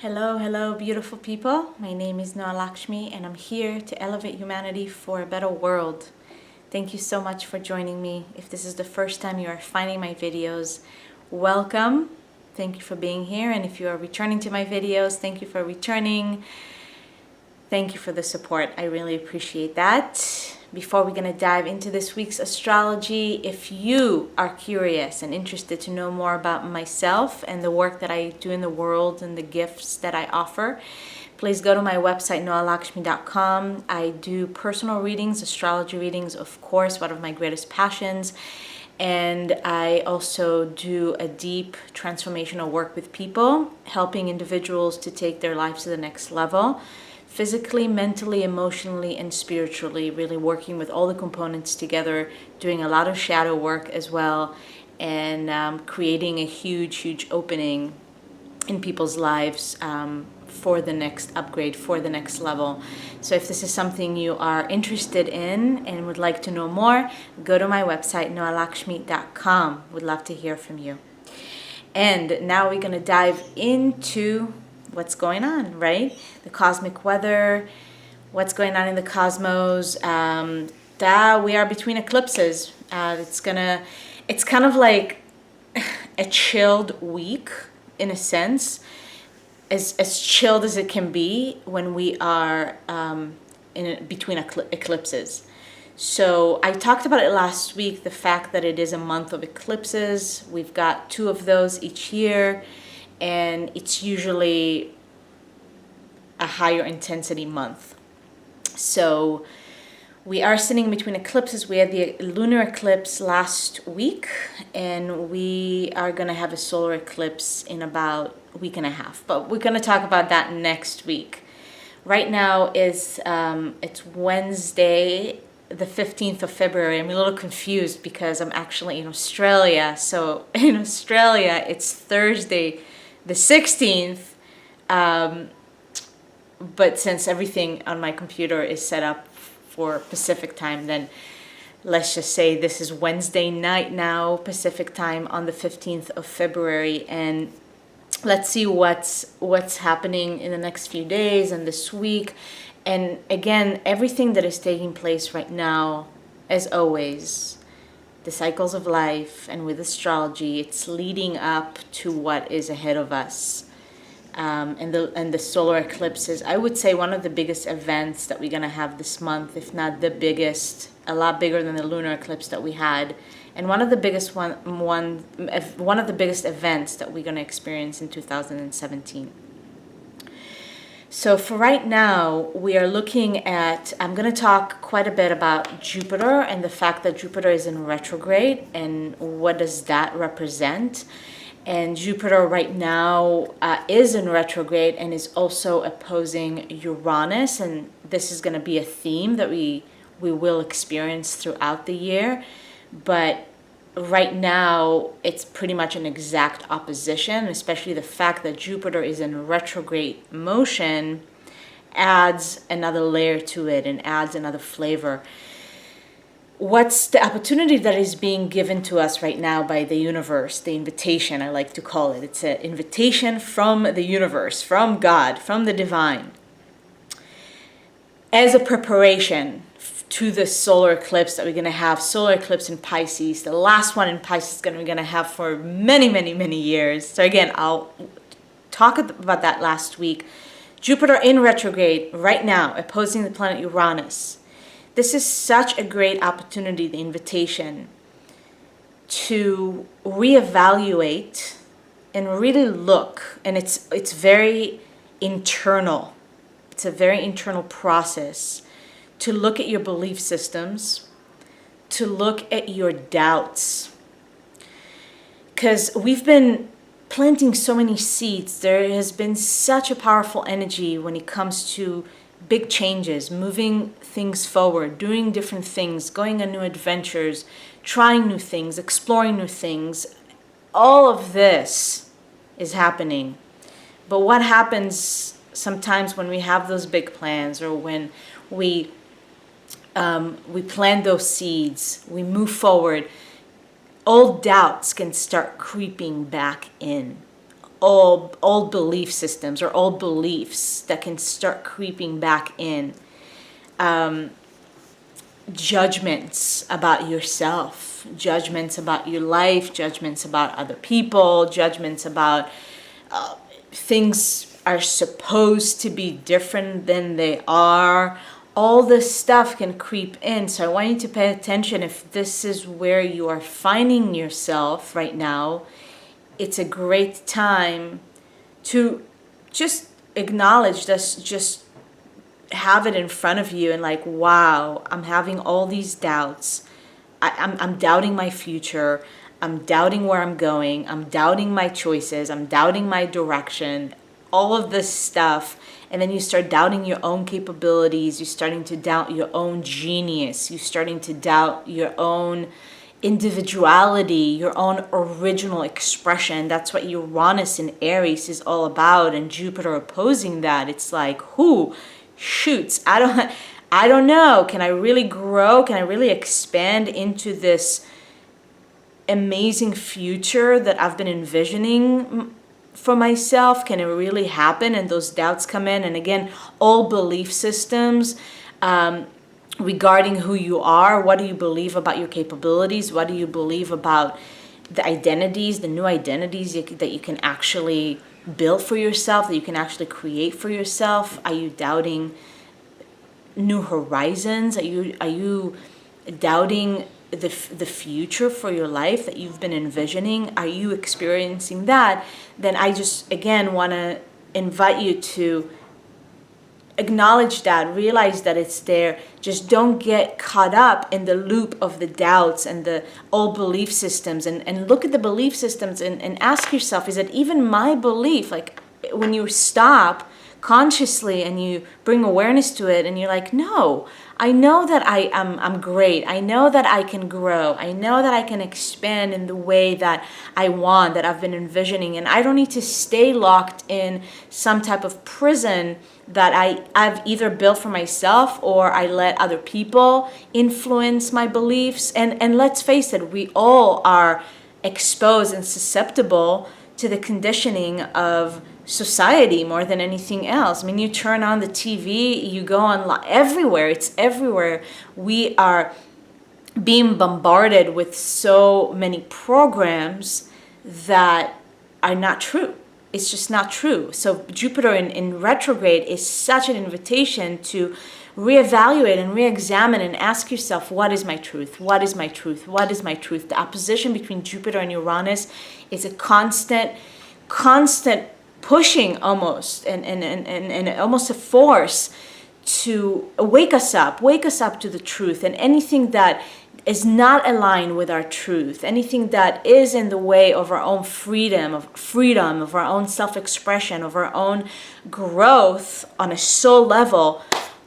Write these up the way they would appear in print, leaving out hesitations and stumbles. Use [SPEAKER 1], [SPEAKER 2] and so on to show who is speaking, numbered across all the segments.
[SPEAKER 1] Hello, hello, beautiful people. My name is Noa Lakshmi, and I'm here to elevate humanity for a better world. Thank you so much for joining me. If this is the first time you are finding my videos, welcome. Thank you for being here. And if you are returning to my videos, thank you for returning. Thank you for the support. I really appreciate that. Before we're going to dive into this week's astrology, if you are curious and interested to know more about myself and the work that I do in the world and the gifts that I offer, please go to my website, noalakshmi.com. I do personal readings, astrology readings, of course, one of my greatest passions. And I also do a deep transformational work with people, helping individuals to take their lives to the next level. Physically, mentally, emotionally, and spiritually, really working with all the components together, doing a lot of shadow work as well, and creating a huge opening in people's lives for the next upgrade, for the next level. So if this is something you are interested in and would like to know more, go to my website, noalakshmi.com. Would love to hear from you. And now we're going to dive into what's going on, right? The cosmic weather, what's going on in the cosmos. We are between eclipses. It's kind of like a chilled week in a sense, as chilled as it can be when we are between eclipses. So I talked about it last week, the fact that it is a month of eclipses. We've got 2 of those each year, and it's usually a higher intensity month. So we are sitting between eclipses. We had the lunar eclipse last week, and we are going to have a solar eclipse in about a week and a half. But we're going to talk about that next week. Right now is it's Wednesday, the 15th of February. I'm a little confused because I'm actually in Australia. So in Australia, it's Thursday, the 16th. But since everything on my computer is set up for Pacific time, then let's just say this is Wednesday night now, Pacific time, on the 15th of February. And let's see what's happening in the next few days and this week. And again, everything that is taking place right now, as always, the cycles of life and with astrology, it's leading up to what is ahead of us. And the solar eclipse is, I would say, one of the biggest events that we're going to have this month, if not the biggest, a lot bigger than the lunar eclipse that we had, and one of the biggest one of the biggest events that we're going to experience in 2017. So for right now, we are looking at, I'm going to talk quite a bit about Jupiter and the fact that Jupiter is in retrograde and what does that represent. And Jupiter right now is in retrograde and is also opposing Uranus. And this is going to be a theme that we will experience throughout the year. But right now, it's pretty much an exact opposition, especially the fact that Jupiter is in retrograde motion adds another layer to it and adds another flavor. What's the opportunity that is being given to us right now by the universe, the invitation, I like to call it. It's an invitation from the universe, from God, from the divine, as a preparation to the solar eclipse that we're going to have. Solar eclipse in Pisces, the last one in Pisces we're going to have for many years. So again, I'll talk about that last week. Jupiter in retrograde right now, opposing the planet Uranus. This is such a great opportunity, the invitation, to reevaluate and really look. And it's very internal. It's a very internal process to look at your belief systems, to look at your doubts. Because we've been planting so many seeds. There has been such a powerful energy when it comes to big changes, moving things forward, doing different things, going on new adventures, trying new things, exploring new things. All of this is happening. But what happens sometimes when we have those big plans, or when we plant those seeds, we move forward, old doubts can start creeping back in. old belief systems or old beliefs that can start creeping back in. Judgments about yourself, judgments about your life, judgments about other people, judgments about things are supposed to be different than they are. All this stuff can creep in. So I want you to pay attention. If this is where you are finding yourself right now, it's a great time to just acknowledge this, just have it in front of you and like, wow, I'm having all these doubts. I'm doubting my future. I'm doubting where I'm going. I'm doubting my choices. I'm doubting my direction. All of this stuff. And then you start doubting your own capabilities. You're starting to doubt your own genius. You're starting to doubt your own individuality, your own original expression. That's what Uranus in Aries is all about. And Jupiter opposing that. It's like, shoots, I don't know. Can I really grow? Can I really expand into this amazing future that I've been envisioning for myself? Can it really happen? And those doubts come in. And again, all belief systems regarding who you are. What do you believe about your capabilities? What do you believe about the identities, the new identities that you can actually build for yourself, that you can actually create for yourself? Are you doubting new horizons? Are you doubting the future for your life that you've been envisioning? Are you experiencing that? Then I just again want to invite you to acknowledge that, realize that it's there. Just don't get caught up in the loop of the doubts and the old belief systems, and look at the belief systems and ask yourself, is it even my belief? Like when you stop consciously and you bring awareness to it and you're like, no, I know that I'm great. I know that I can grow. I know that I can expand in the way that I want, that I've been envisioning. And I don't need to stay locked in some type of prison that I've either built for myself or I let other people influence my beliefs. And let's face it, we all are exposed and susceptible to the conditioning of society more than anything else. I mean, you turn on the TV, you go on everywhere. It's everywhere. We are being bombarded with so many programs that are not true. It's just not true. So Jupiter in retrograde is such an invitation to reevaluate and reexamine and ask yourself, what is my truth? What is my truth? What is my truth? The opposition between Jupiter and Uranus is a constant pushing almost, and almost a force to wake us up to the truth. And anything that is not aligned with our truth, anything that is in the way of our own freedom, of our own self-expression, of our own growth on a soul level,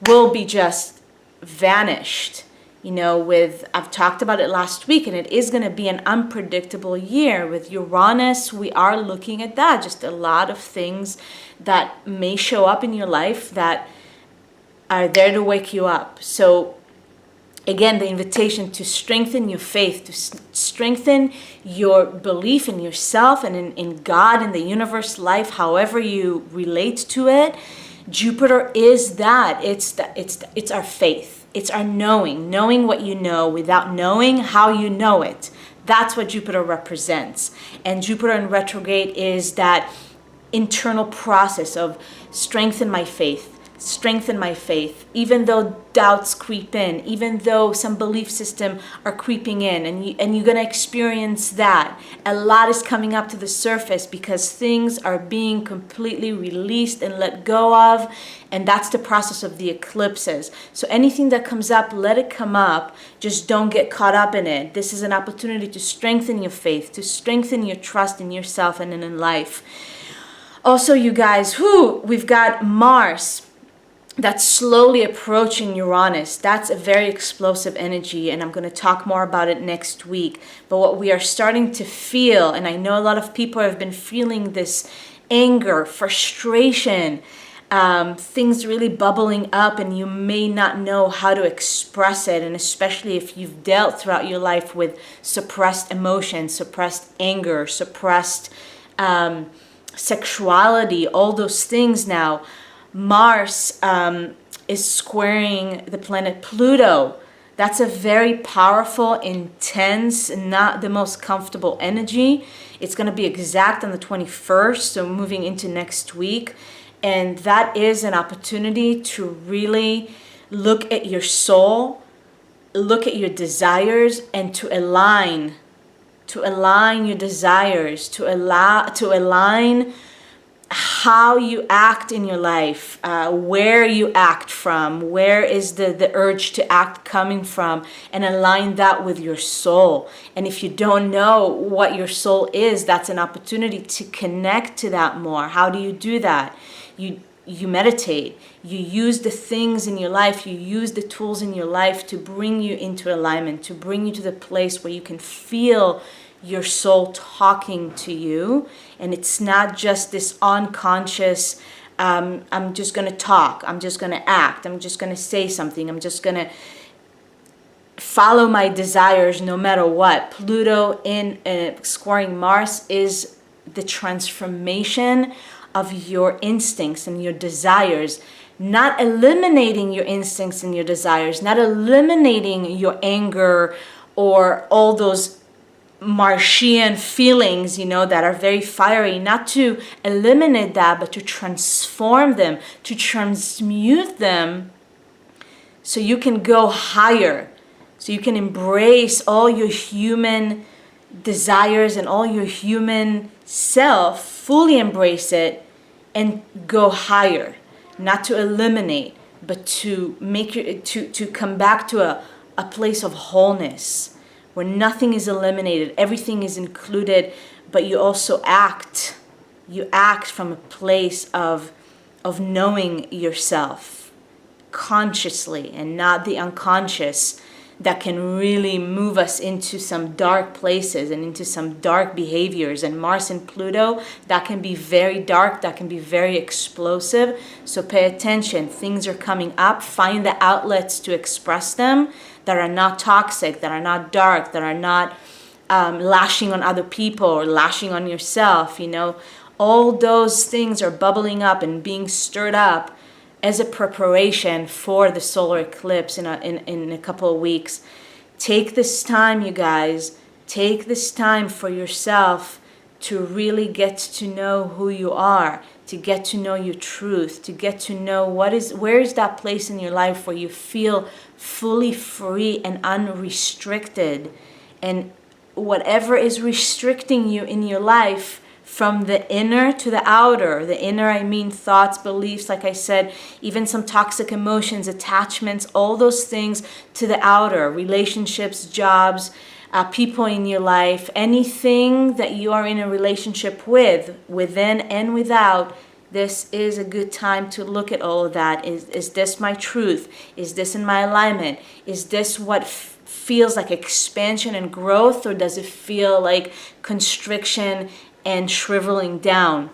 [SPEAKER 1] will be just vanished. You know, I've talked about it last week, and it is going to be an unpredictable year. With Uranus, we are looking at that. Just a lot of things that may show up in your life that are there to wake you up. So again, the invitation to strengthen your faith, to strengthen your belief in yourself and in God, in the universe, life, however you relate to it. Jupiter is that. It's our faith. It's our knowing what you know without knowing how you know it. That's what Jupiter represents. And Jupiter in retrograde is that internal process of strengthen my faith, even though doubts creep in, even though some belief system are creeping in, and you're going to experience that. A lot is coming up to the surface because things are being completely released and let go of, and that's the process of the eclipses. So anything that comes up, let it come up. Just don't get caught up in it. This is an opportunity to strengthen your faith, to strengthen your trust in yourself and in life. Also, you guys, we've got Mars that's slowly approaching Uranus. That's a very explosive energy, and I'm going to talk more about it next week. But what we are starting to feel, and I know a lot of people have been feeling this anger, frustration, things really bubbling up, and you may not know how to express it. And especially if you've dealt throughout your life with suppressed emotions, suppressed anger, suppressed sexuality, all those things now. Mars is squaring the planet Pluto. That's a very powerful, intense, not the most comfortable energy. It's going to be exact on the 21st, so moving into next week. And that is an opportunity to really look at your soul, look at your desires, and to align your desires, to align how you act in your life, where you act from, where is the urge to act coming from, and align that with your soul. And if you don't know what your soul is, that's an opportunity to connect to that more. How do you do that? You meditate, you use the things in your life, you use the tools in your life to bring you into alignment, to bring you to the place where you can feel your soul talking to you. And it's not just this unconscious, I'm just going to talk, I'm just going to act, I'm just going to say something, I'm just going to follow my desires no matter what. Pluto in squaring Mars is the transformation of your instincts and your desires, not eliminating your instincts and your desires, not eliminating your anger or all those Martian feelings, that are very fiery, not to eliminate that, but to transform them, to transmute them so you can go higher, so you can embrace all your human desires and all your human self, fully embrace it and go higher, not to eliminate, but to make to come back to a place of wholeness, where nothing is eliminated, everything is included, but you also act. You act from a place of knowing yourself consciously and not the unconscious that can really move us into some dark places and into some dark behaviors. And Mars and Pluto, that can be very dark, that can be very explosive. So pay attention, things are coming up, find the outlets to express them that are not toxic, that are not dark, that are not lashing on other people or lashing on yourself. All those things are bubbling up and being stirred up as a preparation for the solar eclipse in a couple of weeks. Take this time, you guys. Take this time for yourself to really get to know who you are, to get to know your truth, to get to know where is that place in your life where you feel fully free and unrestricted. And whatever is restricting you in your life, from the inner to the outer. The inner, I mean thoughts, beliefs, like I said, even some toxic emotions, attachments, all those things, to the outer, relationships, jobs, people in your life, anything that you are in a relationship with, within and without. This is a good time to look at all of that. Is this my truth? Is this in my alignment? Is this what feels like expansion and growth, or does it feel like constriction and shriveling down?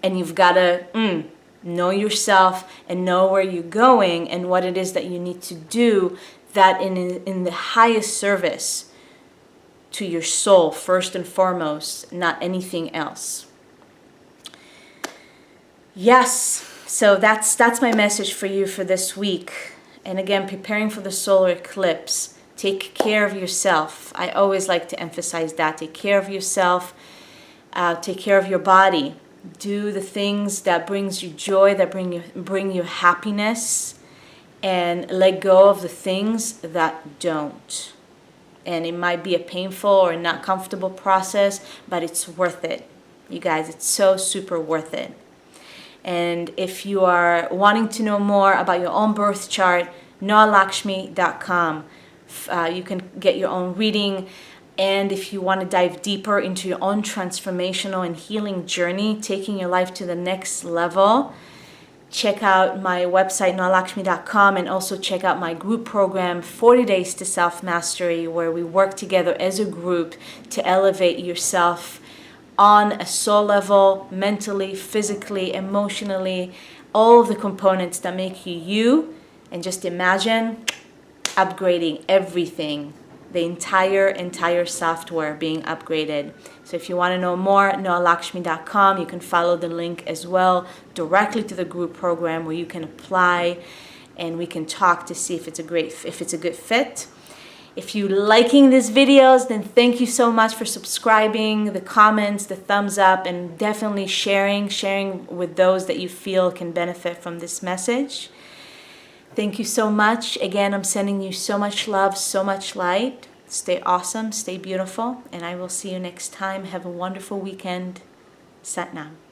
[SPEAKER 1] And you've got to know yourself and know where you're going and what it is that you need to do, that in the highest service to your soul, first and foremost, not anything else. Yes, so that's my message for you for this week. And again, preparing for the solar eclipse, take care of yourself. I always like to emphasize that. Take care of yourself. Take care of your body. Do the things that brings you joy, that bring you happiness, and let go of the things that don't. And it might be a painful or not comfortable process, but it's worth it. You guys, it's so super worth it. And if you are wanting to know more about your own birth chart, noalakshmi.com. You can get your own reading. And if you want to dive deeper into your own transformational and healing journey, taking your life to the next level, check out my website, noalakshmi.com, and also check out my group program, 40 Days to Self-Mastery, where we work together as a group to elevate yourself on a soul level, mentally, physically, emotionally, all of the components that make you you. And just imagine upgrading everything the entire software being upgraded. So if you want to know more, noalakshmi.com. You can follow the link as well directly to the group program where you can apply and we can talk to see if it's a good fit. If you're liking these videos, then thank you so much for subscribing, the comments, the thumbs up, and definitely sharing with those that you feel can benefit from this message. Thank you so much. Again, I'm sending you so much love, so much light. Stay awesome, stay beautiful, and I will see you next time. Have a wonderful weekend. Sat Nam.